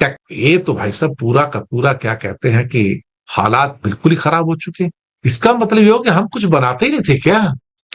ये तो भाई साहब पूरा का पूरा क्या कहते हैं कि हालात बिल्कुल ही खराब हो चुके हैं। इसका मतलब ये हो कि हम कुछ बनाते ही नहीं थे क्या?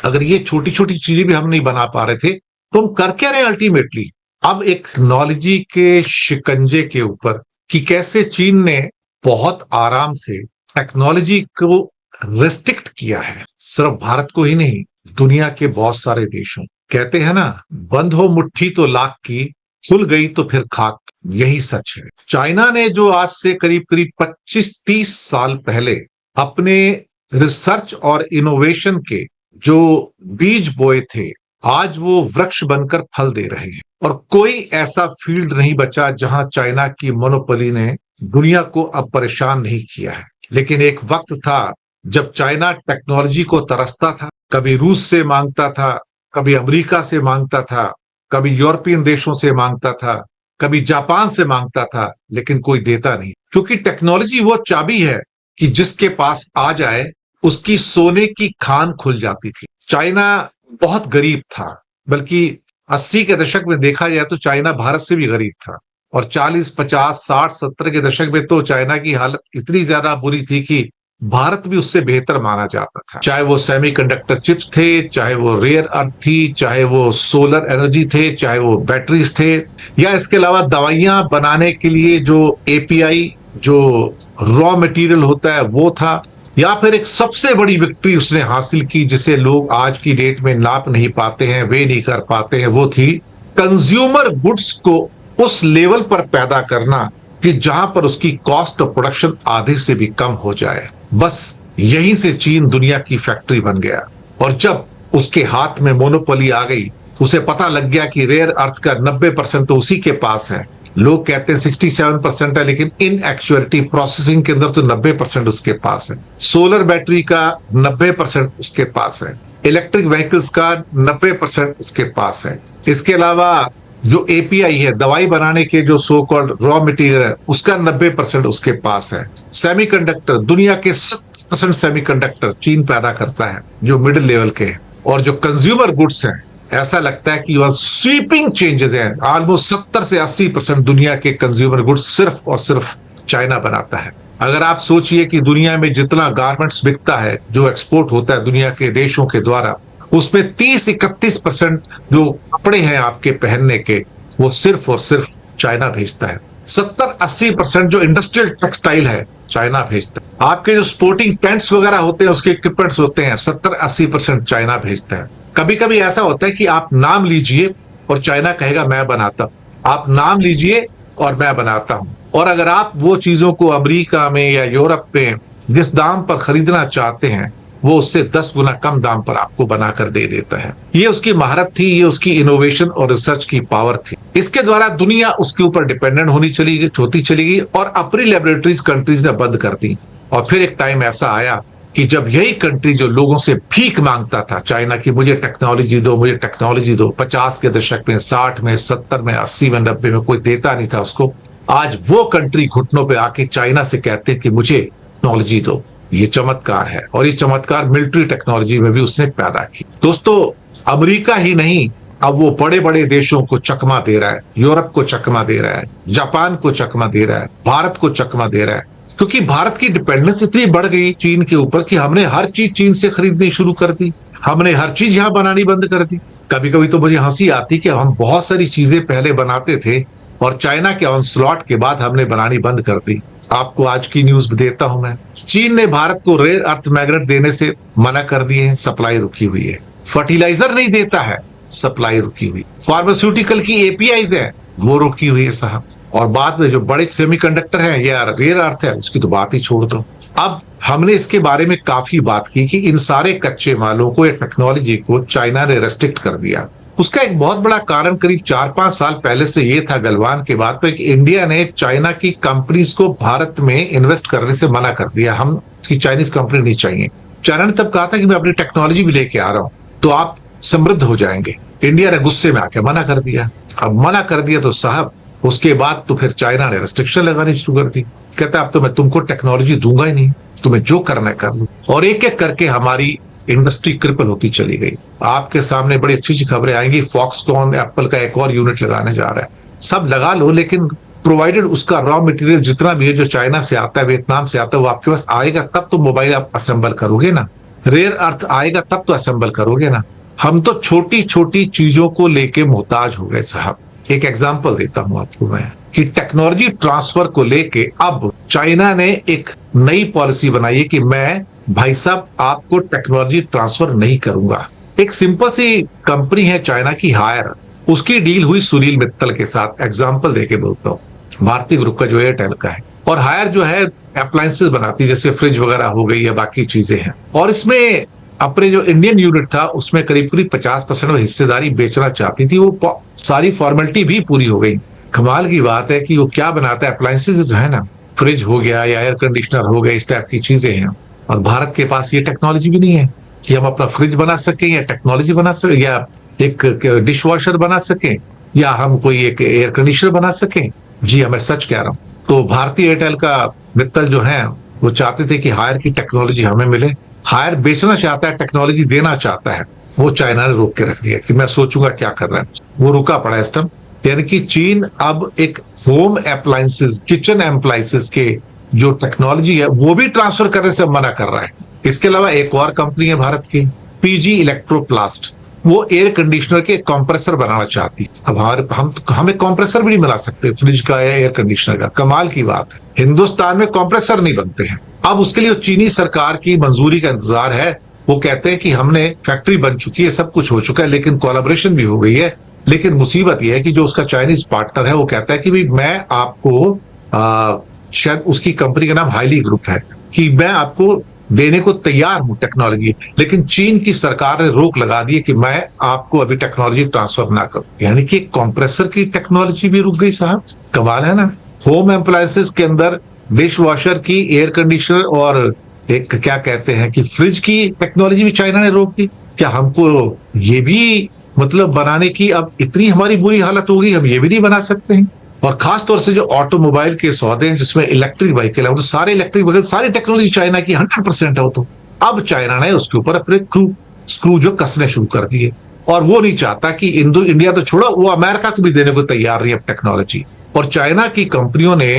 अगर ये छोटी छोटी चीजें भी हम नहीं बना पा रहे थे तो हम कर क्या रहे अल्टीमेटली? अब एक टेक्नोलॉजी के शिकंजे के ऊपर कि कैसे चीन ने बहुत आराम से टेक्नोलॉजी को रेस्ट्रिक्ट किया है, सिर्फ भारत को ही नहीं, दुनिया के बहुत सारे देशों। कहते हैं ना, बंद हो मुट्ठी तो लाख की, खुल गई तो फिर खाक। यही सच है। चाइना ने जो आज से करीब करीब 25-30 साल पहले अपने रिसर्च और इनोवेशन के जो बीज बोए थे, आज वो वृक्ष बनकर फल दे रहे हैं। और कोई ऐसा फील्ड नहीं बचा जहां चाइना की मोनोपोली ने दुनिया को अब परेशान नहीं किया है। लेकिन एक वक्त था जब चाइना टेक्नोलॉजी को तरसता था, कभी रूस से मांगता था, कभी अमेरिका से मांगता था, कभी यूरोपियन देशों से मांगता था, कभी जापान से मांगता था, लेकिन कोई देता नहीं। क्योंकि टेक्नोलॉजी वो चाबी है कि जिसके पास आ जाए उसकी सोने की खान खुल जाती थी। चाइना बहुत गरीब था, बल्कि 80 के दशक में देखा जाए तो चाइना भारत से भी गरीब था। और 40, 50, 60, 70 के दशक में तो चाइना की हालत इतनी ज्यादा बुरी थी कि भारत भी उससे बेहतर माना जाता था। चाहे वो सेमीकंडक्टर चिप्स थे, चाहे वो रेयर अर्थ थी, चाहे वो सोलर एनर्जी थे, चाहे वो बैटरीज थे, या इसके अलावा दवाइयां बनाने के लिए जो एपीआई, जो रॉ मटेरियल होता है वो था, या फिर एक सबसे बड़ी विक्ट्री उसने हासिल की जिसे लोग आज की डेट में नाप नहीं पाते हैं, वे नहीं कर पाते हैं, वो थी कंज्यूमर गुड्स को उस लेवल पर पैदा करना कि जहां पर उसकी कॉस्ट ऑफ प्रोडक्शन आधे से भी कम हो जाए। बस यहीं से चीन दुनिया की फैक्ट्री बन गया। और जब उसके हाथ में मोनोपोली आ गई, उसे पता लग गया कि रेयर अर्थ का 90% तो उसी के पास है। लोग कहते हैं 67% है, लेकिन इन एक्चुअलिटी प्रोसेसिंग के अंदर तो 90% उसके पास है। सोलर बैटरी का 90% उसके पास है, इलेक्ट्रिक व्हीकल्स का 90% उसके पास है। इसके अलावा जो एपीआई है, दवाई बनाने के जो सो कॉल्ड रॉ मटेरियल है, उसका 90% उसके पास है। सेमीकंडक्टर, दुनिया के 70% सेमीकंडक्टर चीन पैदा करता है, जो मिडिल लेवल के हैं। और जो कंज्यूमर गुड्स हैं, ऐसा लगता है कि वह स्वीपिंग चेंजेस हैं। ऑलमोस्ट 70 से 80% दुनिया के कंज्यूमर गुड्स सिर्फ और सिर्फ चाइना बनाता है। अगर आप सोचिए कि दुनिया में जितना गारमेंट्स बिकता है, जो एक्सपोर्ट होता है दुनिया के देशों के द्वारा, उसमें 30-31% जो कपड़े हैं आपके पहनने के, वो सिर्फ और सिर्फ चाइना भेजता है। 70-80% जो इंडस्ट्रियल टेक्सटाइल है, चाइना भेजता है। आपके जो स्पोर्टिंग टेंट्स वगैरह होते हैं, उसके इक्विपमेंट्स होते हैं, 70-80% चाइना भेजता है। कभी कभी ऐसा होता है कि आप नाम लीजिए और चाइना कहेगा मैं बनाता हूं, आप नाम लीजिए और मैं बनाता हूं। और अगर आप वो चीजों को अमेरिका में या यूरोप में जिस दाम पर खरीदना चाहते हैं, वो उससे 10 गुना कम दाम पर आपको बनाकर दे देता है। ये उसकी महारत थी, ये उसकी इनोवेशन और रिसर्च की पावर थी। इसके द्वारा दुनिया उसके ऊपर डिपेंडेंट होती चली गई और अपनी लेबोरेटरीज कंट्रीज ने बंद कर दी। और फिर एक टाइम ऐसा आया कि जब यही कंट्री जो लोगों से भीख मांगता था चाइना की, मुझे टेक्नोलॉजी दो, मुझे टेक्नोलॉजी दो, 50 के दशक में, 60 में, 70 में, 80 में, 90 में कोई देता नहीं था उसको। आज वो कंट्री घुटनों पे आके चाइना से कहते हैं कि मुझे टेक्नोलॉजी दो। ये चमत्कार है, और ये चमत्कार मिलिट्री टेक्नोलॉजी में भी उसने पैदा की। दोस्तों, अमेरिका ही नहीं, अब वो बड़े बड़े देशों को चकमा दे रहा है। यूरोप को चकमा दे रहा है, जापान को चकमा दे रहा है, भारत को चकमा दे रहा है। क्योंकि भारत की डिपेंडेंस इतनी बढ़ गई चीन के ऊपर कि हमने हर चीज चीन से खरीदनी शुरू कर दी, हमने हर चीज यहां बनानी बंद कर दी। कभी कभी तो मुझे हंसी आती कि हम बहुत सारी चीजें पहले बनाते थे और चाइना के ऑनस्लॉट के बाद हमने बनानी बंद कर दी। आपको आज की न्यूज भी देता हूं मैं। चीन ने भारत को रेयर अर्थ मैग्नेट देने से मना कर दिए हैं, सप्लाई रुकी हुई है। फर्टिलाइजर नहीं देता है, सप्लाई रुकी हुई। फार्मास्यूटिकल की एपीआईज है, वो रुकी हुई है साहब। और बाद में जो बड़े सेमीकंडक्टर हैं या रेयर अर्थ है, उसकी तो बात ही छोड़ दो। अब हमने इसके बारे में काफी बात की कि इन सारे कच्चे मालों को या टेक्नोलॉजी को चाइना ने रेस्ट्रिक्ट कर दिया। उसका एक बहुत बड़ा कारण करीब 4-5 साल पहले से ये था, गलवान के बाद, तो एक इंडिया ने चाइना की कंपनीज को भारत में इन्वेस्ट करने से मना कर दिया। हम की चाइनीज कंपनी नहीं चाहिए। चाइना ने तब कहा था कि मैं अपनी टेक्नोलॉजी भी लेके आ रहा हूं, तो आप समृद्ध हो जाएंगे। इंडिया ने गुस्से में आके मना कर दिया। अब मना कर दिया तो साहब, उसके बाद तो फिर चाइना ने रेस्ट्रिक्शन लगानी शुरू कर दी। कहता अब तो मैं तुमको टेक्नोलॉजी दूंगा ही नहीं, तुम्हें जो करना है कर लो। और एक एक करके हमारी इंडस्ट्री क्रिपल होती चली गई। आपके सामने बड़ी अच्छी अच्छी खबरें आएंगी। फॉक्सकॉन एप्पल का एक और यूनिट लगाने जा रहा है। सब लगा लो, लेकिन प्रोवाइडेड उसका रॉ मटेरियल जितना भी है जो चाइना से आता है, वियतनाम से आता है, वो आपके पास आएगा तब तो मोबाइल आप असेंबल करोगे ना। रेयर अर्थ आएगा तब तो असेंबल करोगे ना। हम तो छोटी छोटी चीजों को लेके मोहताज हो गए साहब। एक एग्जांपल देता हूं आपको मैं कि टेक्नोलॉजी ट्रांसफर को लेके अब चाइना ने एक नई पॉलिसी बनाई है कि मैं भाई साहब आपको टेक्नोलॉजी ट्रांसफर नहीं करूंगा। एक सिंपल सी कंपनी है चाइना की हायर, उसकी डील हुई सुनील मित्तल के साथ। एग्जांपल देके बोलता हूँ, भारतीय ग्रुप का जो एयरटेल का है, और हायर जो है अप्लायंसेस बनाती है जैसे फ्रिज वगैरह हो गई या बाकी चीजें हैं। और इसमें अपने जो इंडियन यूनिट था उसमें करीब करीब 50% हिस्सेदारी बेचना चाहती थी। वो सारी फॉर्मेलिटी भी पूरी हो गई। कमाल की बात है कि वो क्या बनाता है, अप्लायंसेस जो है ना, फ्रिज हो गया या एयर कंडीशनर हो गया, इस टाइप की चीजें हैं। और भारत के पास ये टेक्नोलॉजी भी नहीं है कि हम अपना फ्रिज बना सकें या टेक्नोलॉजी बना सकें या एक डिश वॉशर बना सकें या हम कोई एक एयर कंडीशनर बना सकें। जी हाँ, मैं सच कह रहा हूँ। तो भारतीय एयरटेल का मित्तल जो है वो चाहते थे कि हायर की टेक्नोलॉजी हमें मिले। हायर बेचना चाहता है, टेक्नोलॉजी देना चाहता है। वो चाइना ने रोक के रख दिया कि मैं सोचूंगा क्या कर रहा है। वो रुका पड़ा इस टाइम। यानी कि चीन अब एक होम अप्लायंसेस, किचन अप्लायंसेस के जो टेक्नोलॉजी है वो भी ट्रांसफर करने से मना कर रहा है। इसके अलावा एक और कंपनी है भारत की, पीजी इलेक्ट्रोप्लास्ट। वो एयर कंडीशनर के कंप्रेसर बनाना चाहती। अब हमें कंप्रेसर भी नहीं बना सकते फ्रिज का या एयर कंडीशनर का। कमाल की बात है, हिंदुस्तान में कंप्रेसर नहीं बनते हैं। अब उसके लिए चीनी सरकार की मंजूरी का इंतजार है। वो कहते हैं कि हमने फैक्ट्री बन चुकी है, सब कुछ हो चुका है, लेकिन कोलैबोरेशन भी हो गई है। लेकिन मुसीबत यह है कि जो उसका चाइनीज पार्टनर है वो कहता है कि भाई मैं आपको शायद उसकी कंपनी का नाम हाईली ग्रुप है, कि मैं आपको देने को तैयार हूं टेक्नोलॉजी, लेकिन चीन की सरकार ने रोक लगा दी है कि मैं आपको अभी टेक्नोलॉजी ट्रांसफर ना करूं। यानी कि कंप्रेसर की टेक्नोलॉजी भी रुक गई साहब। कमाल है ना। होम अप्लायंसेस के अंदर डिश वॉशर की, एयर कंडीशनर और एक क्या कहते हैं कि फ्रिज की टेक्नोलॉजी भी चाइना ने रोक दी। क्या हमको ये भी मतलब बनाने की अब इतनी हमारी बुरी हालत होगी, हम ये भी नहीं बना सकते हैं? और खास तौर से जो ऑटोमोबाइल के सौदे हैं जिसमें इलेक्ट्रिक व्हीकल है, तो सारे इलेक्ट्रिक व्हीकल, सारी टेक्नोलॉजी चाइना की 100% है। वो तो अब चाइना ने उसके ऊपर अपने स्क्रू जो कसने शुरू कर दिए। और वो नहीं चाहता कि इंडिया तो छोड़ो, वो अमेरिका को भी देने को तैयार नहीं अब टेक्नोलॉजी। और चाइना की कंपनियों ने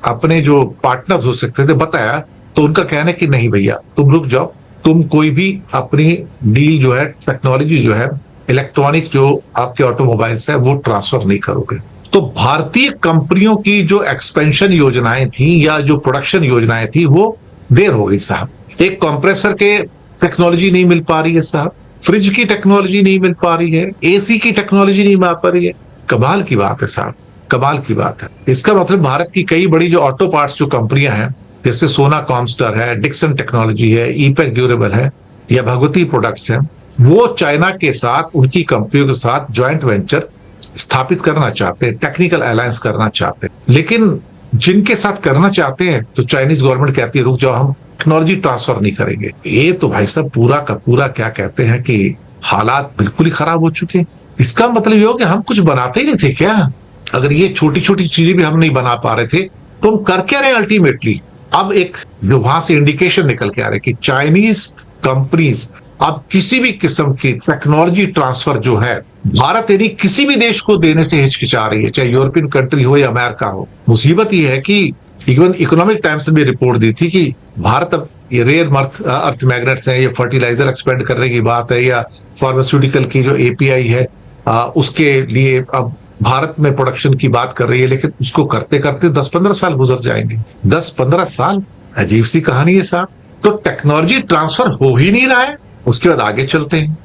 अपने जो पार्टनर्स हो सकते थे बताया, तो उनका कहना है कि नहीं भैया तुम रुक जाओ, तुम कोई भी अपनी डील जो है, टेक्नोलॉजी जो है, इलेक्ट्रॉनिक जो आपके ऑटोमोबाइल्स है वो ट्रांसफर नहीं करोगे। तो भारतीय कंपनियों की जो एक्सपेंशन योजनाएं थी या जो प्रोडक्शन योजनाएं थी वो देर हो गई साहब। एक कंप्रेसर के टेक्नोलॉजी नहीं मिल पा रही है साहब, फ्रिज की टेक्नोलॉजी नहीं मिल पा रही है, एसी की टेक्नोलॉजी नहीं मिल पा रही है। कमाल की बात है साहब, कमाल की बात है। इसका मतलब भारत की कई बड़ी जो ऑटो पार्ट्स जो कंपनियां हैं, जैसे सोना कॉमस्टर है, डिक्सन टेक्नोलॉजी है, ईपैक ड्यूरेबल है या भगवती प्रोडक्ट्स है, वो चाइना के साथ, उनकी कंपनियों के साथ ज्वाइंट वेंचर स्थापित करना चाहते हैं, टेक्निकल अलायंस करना चाहते हैं। लेकिन जिनके साथ करना चाहते हैं तो चाइनीज गवर्नमेंट कहती है रुक जाओ, हम टेक्नोलॉजी ट्रांसफर नहीं करेंगे। ये तो भाई साहब पूरा का पूरा क्या कहते हैं कि हालात बिल्कुल ही खराब हो चुके हैं। इसका मतलब ये हो कि हम कुछ बनाते ही नहीं थे क्या? अगर ये छोटी छोटी चीजें भी हम नहीं बना पा रहे थे तो हम कर क्या रहे अल्टीमेटली? अब एक जो वहां से इंडिकेशन निकल के आ रहे कि चाइनीज कंपनीज अब किसी भी किस्म की टेक्नोलॉजी ट्रांसफर जो है भारत यानी किसी भी देश को देने से हिचकिचा रही है, चाहे यूरोपियन कंट्री हो या अमेरिका हो। मुसीबत यह है कि इवन इकोनॉमिक टाइम्स ने भी रिपोर्ट दी थी कि भारत अब ये रेयर अर्थ मैग्नेट्स हैं, ये फर्टिलाइजर एक्सपेंड करने की बात है या फार्मास्यूटिकल की जो एपीआई है उसके लिए अब भारत में प्रोडक्शन की बात कर रही है। लेकिन उसको करते करते 10-15 साल गुजर जाएंगे। 10-15 साल, अजीब सी कहानी है साहब। तो टेक्नोलॉजी ट्रांसफर हो ही नहीं रहा है। उसके बाद आगे चलते हैं।